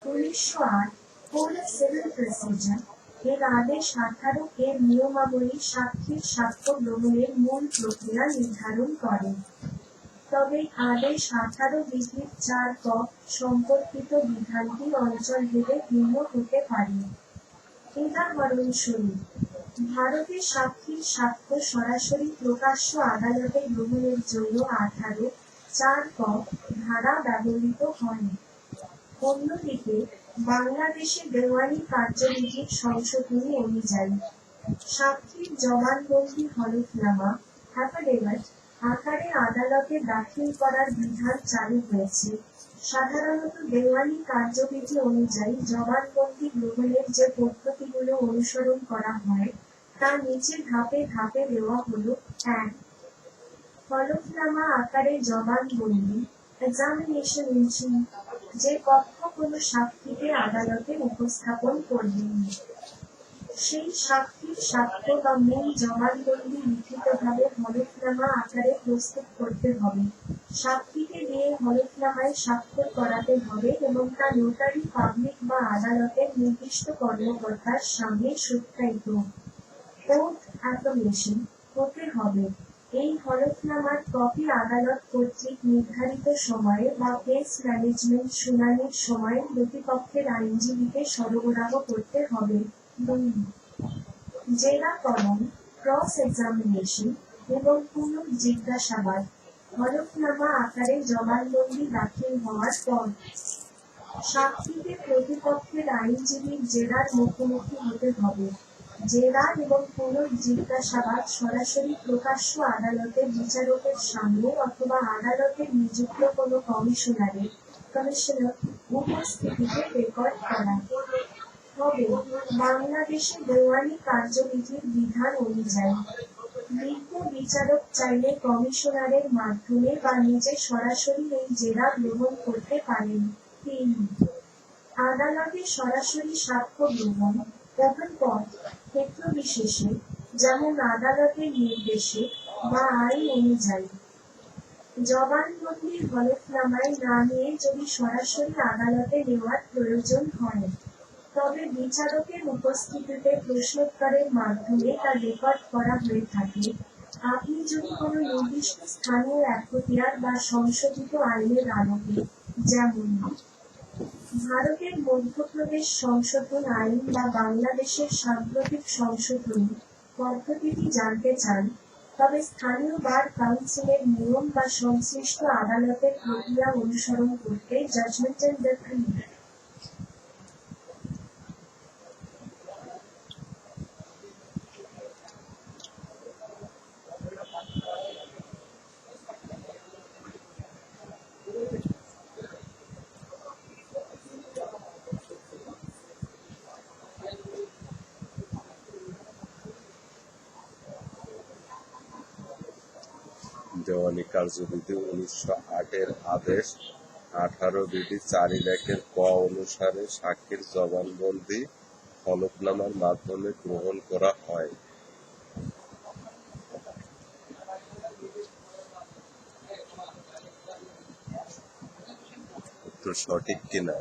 1908 code civil procedure এর আদেশ 18 এর নিয়মাবলী সাক্ষীর সাক্ষ্য গ্রহণের মূল প্রক্রিয়া নির্ধারণ করে। তবে আদেশ 18 বিধির 4 ক সম্পর্কিত বিধানটি অঞ্চলভেদে ভিন্ন হতে পারে। উদাহরণস্বরূপ, ভারতে সাক্ষীর সাক্ষ্য সরাসরি প্রকাশ্য আদালতে গ্রহণের জন্য 18(4) ক ধারা ব্যবহৃত হয়। অন্যদিকে বাংলাদেশে দেওয়ানি কার্যবিধির সংশোধনী অনুযায়ী সাক্ষীর জবানবন্দি হলফনামা অ্যাফিডেভিট আকারে আদালতে দাখিল করার বিধান চালু হয়েছে। সাধারণত দেওয়ানি কার্যবিধি অনুযায়ী জবানবন্দি গ্রহণের যে পদ্ধতিগুলো অনুসরণ করা হয় তা নিচে ধাপে ধাপে দেওয়া হলো। 1. হলফনামা আকারে জবানবন্দি এক্সামিনেশন ইন, যে পক্ষ কোনো সাক্ষীকে আদালতে উপস্থাপন করবেন সেই সাক্ষীর সাক্ষ্য বা মূল জবানবন্দি লিখিতভাবে হলফনামা আকারে প্রস্তুত করতে হবে, সাক্ষীকে দিয়ে হলফনামায় স্বাক্ষর করাতে হবে এবং তা নোটারি পাবলিক বা আদালতের নির্দিষ্ট কর্মকর্তার সামনে সত্যায়িত ওথ অ্যাফার্মেশন হতে হবে। এই হলফনামার কপি আদালত কর্তৃক নির্ধারিত সময়ে বা কেস ম্যানেজমেন্ট শুনানির সময়ে প্রতিপক্ষের আইনজীবীকে সরবরাহ করতে হবে। 2. জেরাকরণ, ক্রস এক্সামিনেশন এবং পুনর্জিজ্ঞাসাবাদ হলফনামা আকারে জবানবন্দি দাখিল হওয়ার পর সাক্ষীকে প্রতিপক্ষের আইনজীবীর জেরার মুখোমুখি হতে হবে। জেরা এবং পুনর্জিজ্ঞাসাবাদ সরাসরি প্রকাশ্য আদালতের বিচারকের সামনে অথবা আদালতের নিযুক্ত কোনো কমিশনার উপস্থিতিতে রেকর্ড করা হবে। বাংলাদেশে দেওয়ানি কার্যবিধির বিধান অনুযায়ী বিজ্ঞ বিচারক চাইলে কমিশনারের মাধ্যমে বা নিজে সরাসরি এই জেরা গ্রহণ করতে পারেন। 3. আদালতে সরাসরি সাক্ষ্য গ্রহণ ওপেন কোর্ট ক্ষেত্রবিশেষে, যেমন আদালতের নির্দেশে বা আইন অনুযায়ী জবানবন্দির হলফনামায় না নিয়ে যদি সরাসরি আদালতে নেওয়ার প্রয়োজন হয় তবে বিচারকের উপস্থিতিতে প্রশ্নোত্তরের মাধ্যমে তা রেকর্ড করা হয়ে থাকে। আপনি যদি কোনো নির্দিষ্ট স্থানীয় এখতিয়ার বা সংশোধিত আইনের আলোকে, যেমন ভারতের মধ্যপ্রদেশ সংশোধন আইন বা বাংলাদেশের সাম্প্রতিক সংশোধনী পদ্ধতিটি জানতে চান, তবে স্থানীয় বার কাউন্সিলের নিয়ম বা সংশ্লিষ্ট আদালতের প্রক্রিয়া অনুসরণ করতে জাজমেন্টের ডিক্রি দেওয়ানি কার্যবিধি 1908 এর আদেশ 18 বিধি 4(1) ক অনুসারে সাক্ষীর জবানবন্দি হলফনামার মাধ্যমে গ্রহণ করা হয়। উত্তর সঠিক কিনা?